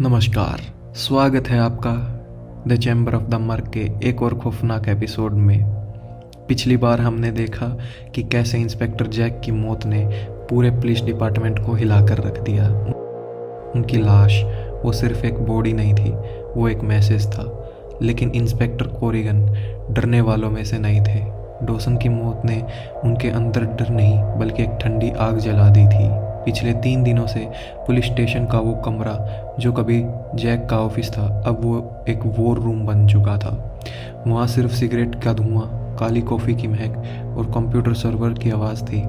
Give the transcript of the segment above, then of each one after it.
नमस्कार। स्वागत है आपका द चैम्बर ऑफ द मर्ग के एक और खौफनाक एपिसोड में। पिछली बार हमने देखा कि कैसे इंस्पेक्टर जैक की मौत ने पूरे पुलिस डिपार्टमेंट को हिलाकर रख दिया। उनकी लाश वो सिर्फ एक बॉडी नहीं थी, वो एक मैसेज था। लेकिन इंस्पेक्टर कोरिगन डरने वालों में से नहीं थे। डॉसन की मौत ने उनके अंदर डर नहीं बल्कि एक ठंडी आग जला दी थी। पिछले 3 दिनों से पुलिस स्टेशन का वो कमरा जो कभी जैक का ऑफिस था, अब वो एक वॉर रूम बन चुका था। वहाँ सिर्फ सिगरेट का धुआं, काली कॉफ़ी की महक और कंप्यूटर सर्वर की आवाज़ थी।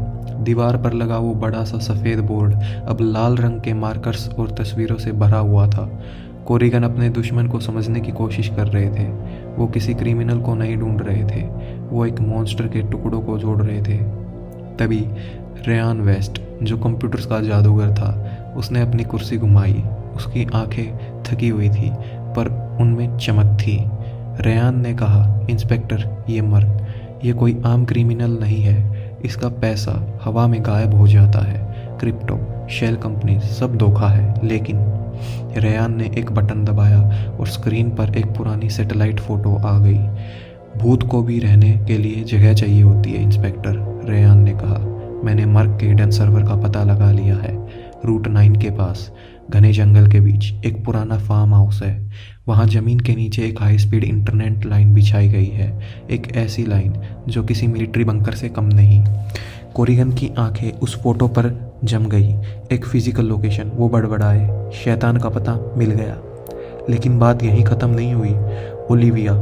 दीवार पर लगा वो बड़ा सा सफ़ेद बोर्ड अब लाल रंग के मार्कर्स और तस्वीरों से भरा हुआ था। कोरिगन अपने दुश्मन को समझने की कोशिश कर रहे थे। वो किसी क्रिमिनल को नहीं ढूंढ रहे थे, वो एक मॉन्स्टर के टुकड़ों को जोड़ रहे थे। तभी रेयान वेस्ट, जो कंप्यूटर्स का जादूगर था, उसने अपनी कुर्सी घुमाई। उसकी आंखें थकी हुई थी पर उनमें चमक थी। रेयान ने कहा, इंस्पेक्टर, ये मर्ग, ये कोई आम क्रिमिनल नहीं है। इसका पैसा हवा में गायब हो जाता है। क्रिप्टो, शेल कंपनी, सब धोखा है। लेकिन रेयान ने एक बटन दबाया और स्क्रीन पर एक पुरानी सैटेलाइट फ़ोटो आ गई। भूत को भी रहने के लिए जगह चाहिए होती है इंस्पेक्टर, रेयान ने कहा। मैंने मर्ग के हिडन सर्वर का पता लगा लिया है। रूट 9 के पास घने जंगल के बीच एक पुराना फार्म हाउस है। वहाँ ज़मीन के नीचे एक हाई स्पीड इंटरनेट लाइन बिछाई गई है, एक ऐसी लाइन जो किसी मिलिट्री बंकर से कम नहीं। कोरिगन की आंखें उस फोटो पर जम गई। एक फिजिकल लोकेशन, वो बड़बड़ाए, शैतान का पता मिल गया। लेकिन बात यहीं ख़त्म नहीं हुई। ओलिविया,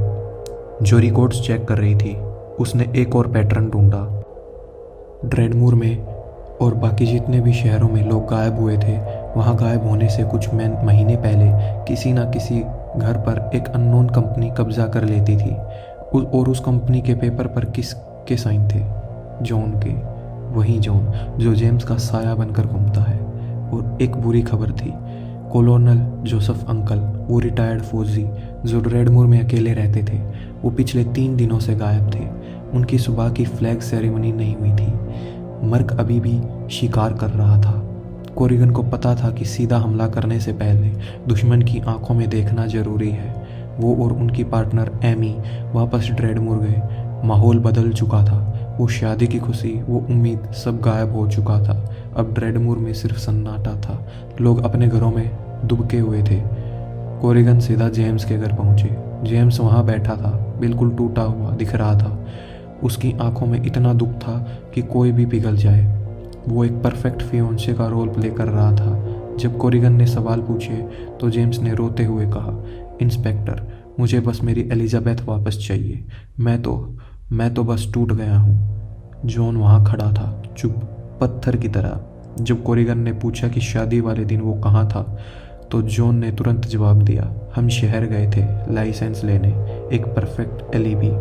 जो रिकॉर्ड्स चेक कर रही थी, उसने एक और पैटर्न ढूंढा। ड्रेडमूर में और बाकी जितने भी शहरों में लोग गायब हुए थे, वहाँ गायब होने से कुछ महीने पहले किसी न किसी घर पर एक अननोन कंपनी कब्जा कर लेती थी। और उस कंपनी के पेपर पर किसके साइन थे? जॉन के। वही जॉन जो जेम्स का साया बनकर घूमता है। और एक बुरी खबर थी, कॉलोनल जोसेफ अंकल, वो रिटायर्ड फौजी जो ड्रेडमूर में अकेले रहते थे, वो पिछले 3 दिनों से गायब थे। उनकी सुबह की फ्लैग सेरेमनी नहीं हुई थी। मर्ग अभी भी शिकार कर रहा था। कोरिगन को पता था कि सीधा हमला करने से पहले दुश्मन की आंखों में देखना जरूरी है। वो और उनकी पार्टनर एमी वापस ड्रेडमूर गए। माहौल बदल चुका था। वो शादी की खुशी, वो उम्मीद, सब गायब हो चुका था। अब ड्रेडमूर में सिर्फ सन्नाटा था। लोग अपने घरों में दुबके हुए थे। कोरिगन सीधा जेम्स के घर पहुंचे। जेम्स वहां बैठा था, बिल्कुल टूटा हुआ दिख रहा था। उसकी आंखों में इतना दुख था कि कोई भी पिघल जाए। वो एक परफेक्ट फियोंसे का रोल प्ले कर रहा था। जब कोरिगन ने सवाल पूछे तो जेम्स ने रोते हुए कहा, इंस्पेक्टर, मुझे बस मेरी एलिजाबेथ वापस चाहिए। मैं तो बस टूट गया हूँ। जॉन वहाँ खड़ा था, चुप, पत्थर की तरह। जब कोरिगन ने पूछा कि शादी वाले दिन वो कहाँ था, तो जॉन ने तुरंत जवाब दिया, हम शहर गए थे लाइसेंस लेने, एक परफेक्ट एलिबी।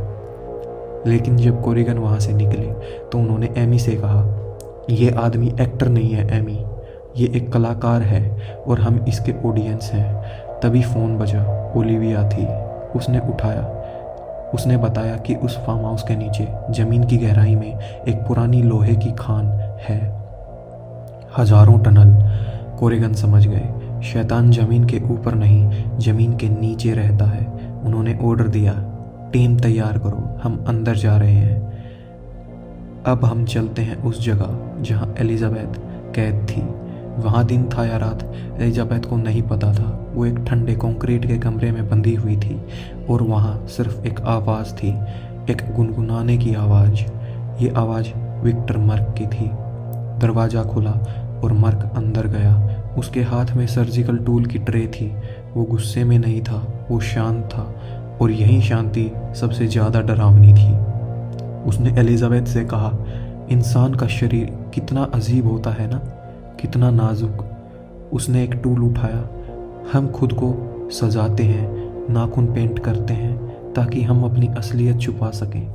लेकिन जब कोरिगन वहाँ से निकले तो उन्होंने एमी से कहा, ये आदमी एक्टर नहीं है एमी, ये एक कलाकार है और हम इसके ऑडियंस हैं। तभी फ़ोन बजा। ओलिविया थी। उसने उठाया। उसने बताया कि उस फार्म हाउस के नीचे ज़मीन की गहराई में एक पुरानी लोहे की खान है। हजारों टनल। कोरिगन समझ गए, शैतान ज़मीन के ऊपर नहीं, ज़मीन के नीचे रहता है। उन्होंने ऑर्डर दिया, टीम तैयार करो, हम अंदर जा रहे हैं। अब हम चलते हैं उस जगह जहाँ एलिजाबेथ कैद थी। वहाँ दिन था या रात, एलिजाबेथ को नहीं पता था। वो एक ठंडे कंक्रीट के कमरे में बंधी हुई थी और वहाँ सिर्फ एक आवाज़ थी, एक गुनगुनाने की आवाज़। ये आवाज़ विक्टर मर्ग की थी। दरवाज़ा खुला और मर्ग अंदर गया। उसके हाथ में सर्जिकल टूल की ट्रे थी। वो गुस्से में नहीं था, वो शांत था। और यही शांति सबसे ज़्यादा डरावनी थी। उसने एलिजाबेथ से कहा, इंसान का शरीर कितना अजीब होता है ना, कितना नाजुक। उसने एक टूल उठाया। हम खुद को सजाते हैं, नाखून पेंट करते हैं ताकि हम अपनी असलियत छुपा सकें।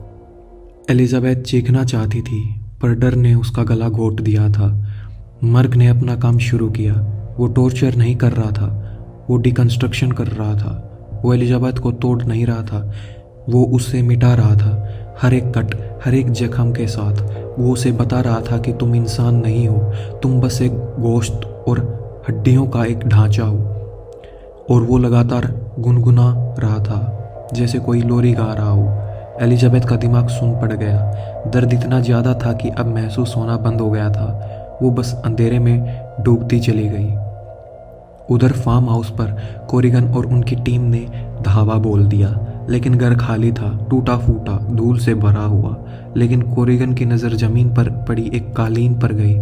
एलिजाबेथ चीखना चाहती थी पर डर ने उसका गला घोट दिया था। मर्ग ने अपना काम शुरू किया। वो टॉर्चर नहीं कर रहा था, वो डिकंस्ट्रक्शन कर रहा था। वो एलिजाबेथ को तोड़ नहीं रहा था, वो उससे मिटा रहा था। हर एक कट, हर एक जख्म के साथ वो उसे बता रहा था कि तुम इंसान नहीं हो, तुम बस एक गोश्त और हड्डियों का एक ढांचा हो। और वो लगातार गुनगुना रहा था जैसे कोई लोरी गा रहा हो। एलिजाबेथ का दिमाग सुन पड़ गया। दर्द इतना ज़्यादा था कि अब महसूस होना बंद हो गया था। वो बस अंधेरे में डूबती चली गई। उधर फार्म हाउस पर कोरिगन और उनकी टीम ने धावा बोल दिया, लेकिन घर खाली था, टूटा फूटा, धूल से भरा हुआ। लेकिन कोरिगन की नज़र ज़मीन पर पड़ी एक कालीन पर गई।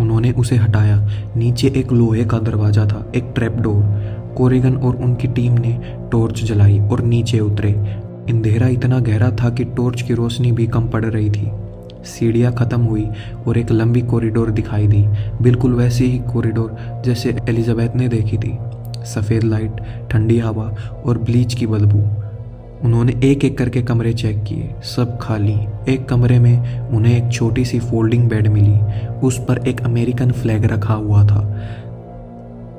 उन्होंने उसे हटाया। नीचे एक लोहे का दरवाज़ा था, एक ट्रैप डोर। कोरिगन और उनकी टीम ने टॉर्च जलाई और नीचे उतरे। अंधेरा इतना गहरा था कि टॉर्च की रोशनी भी कम पड़ रही थी। सीढ़ियाँ ख़त्म हुई और एक लंबी कॉरिडोर दिखाई दी, बिल्कुल वैसी ही कॉरिडोर जैसे एलिजाबेथ ने देखी थी। सफ़ेद लाइट, ठंडी हवा और ब्लीच की बदबू। उन्होंने एक एक करके कमरे चेक किए, सब खाली। एक कमरे में उन्हें एक छोटी सी फोल्डिंग बेड मिली। उस पर एक अमेरिकन फ्लैग रखा हुआ था,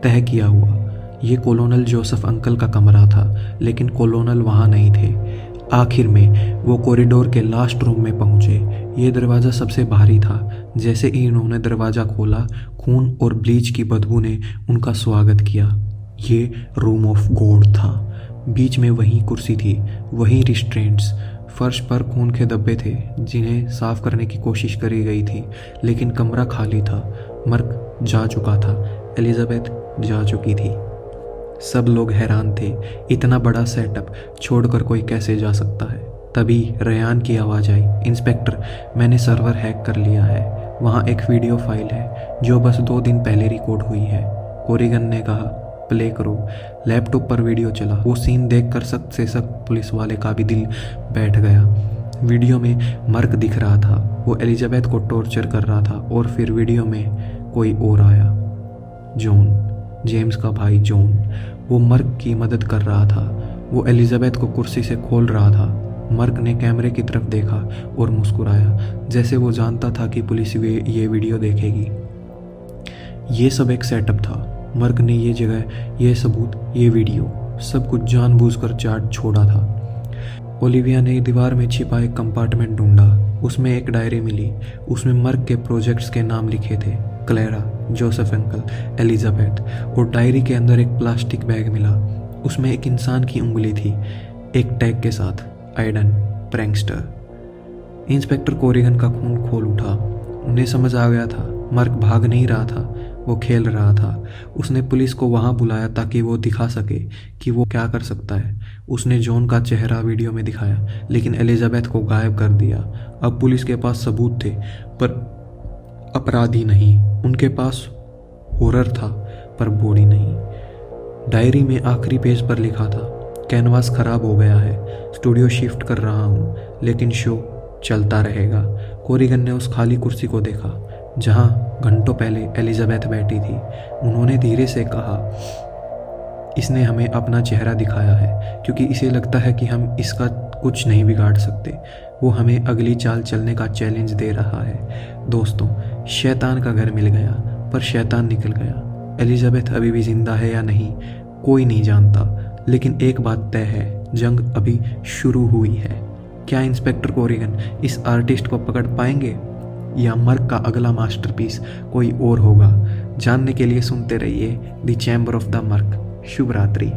तह किया हुआ। ये कॉलोनल जोसेफ अंकल का कमरा था, लेकिन कॉलोनल वहाँ नहीं थे। आखिर में वो कॉरिडोर के लास्ट रूम में पहुंचे। ये दरवाज़ा सबसे भारी था। जैसे ही इन्होंने दरवाज़ा खोला, खून और ब्लीच की बदबू ने उनका स्वागत किया। ये रूम ऑफ गॉड था। बीच में वही कुर्सी थी, वही रिस्ट्रेंट्स। फर्श पर खून के धब्बे थे जिन्हें साफ करने की कोशिश करी गई थी, लेकिन कमरा खाली था। मर्क जा चुका था, एलिजाबेथ जा चुकी थी। सब लोग हैरान थे। इतना बड़ा सेटअप छोड़कर कोई कैसे जा सकता है? तभी रेयान की आवाज़ आई, इंस्पेक्टर, मैंने सर्वर हैक कर लिया है। वहाँ एक वीडियो फाइल है जो बस 2 दिन पहले रिकॉर्ड हुई है। कोरिगन ने कहा, प्ले करो। लैपटॉप पर वीडियो चला। वो सीन देखकर सख्त से सख्त पुलिस वाले का भी दिल बैठ गया। वीडियो में मर्क दिख रहा था, वो एलिजाबेथ को टॉर्चर कर रहा था। और फिर वीडियो में कोई और आया, जॉन, जेम्स का भाई जॉन। वो मर्क की मदद कर रहा था। वो एलिजाबेथ को कुर्सी से खोल रहा था। मर्क ने कैमरे की तरफ देखा और मुस्कुराया, जैसे वो जानता था कि पुलिस ये वीडियो देखेगी। ये सब एक सेटअप था। मर्क ने ये जगह, ये सबूत, ये वीडियो, सब कुछ जानबूझकर चार्ट छोड़ा था। ओलिविया ने दीवार में छिपा एक कंपार्टमेंट ढूंढा। उसमें एक डायरी मिली। उसमें मर्क के प्रोजेक्ट्स के नाम लिखे थे, क्लेरा, जोसेफ अंकल, एलिजाबेथ। और डायरी के अंदर एक प्लास्टिक बैग मिला। उसमें एक इंसान की उंगली थी, एक टैग के साथ, आइडन, प्रैंकस्टर। इंस्पेक्टर कोरिगन का खून खोल उठा। उन्हें समझ आ गया था, मर्क भाग नहीं रहा था, वो खेल रहा था। उसने पुलिस को वहाँ बुलाया ताकि वो दिखा सके कि वो क्या कर सकता है। उसने जॉन का चेहरा वीडियो में दिखाया, लेकिन एलिजाबेथ को गायब कर दिया। अब पुलिस के पास सबूत थे, पर अपराधी नहीं। उनके पास हॉरर था, पर बॉडी नहीं। डायरी में आखिरी पेज पर लिखा था, कैनवास खराब हो गया है, स्टूडियो शिफ्ट कर रहा हूँ, लेकिन शो चलता रहेगा। कोरिगन ने उस खाली कुर्सी को देखा जहाँ घंटों पहले एलिजाबेथ बैठी थी। उन्होंने धीरे से कहा, इसने हमें अपना चेहरा दिखाया है क्योंकि इसे लगता है कि हम इसका कुछ नहीं बिगाड़ सकते। वो हमें अगली चाल चलने का चैलेंज दे रहा है। दोस्तों, शैतान का घर मिल गया, पर शैतान निकल गया। एलिजाबेथ अभी भी जिंदा है या नहीं, कोई नहीं जानता। लेकिन एक बात तय है, जंग अभी शुरू हुई है। क्या इंस्पेक्टर कोरिगन इस आर्टिस्ट को पकड़ पाएंगे, या मर्क का अगला मास्टरपीस कोई और होगा? जानने के लिए सुनते रहिए the chamber of the murk. शुभ रात्रि।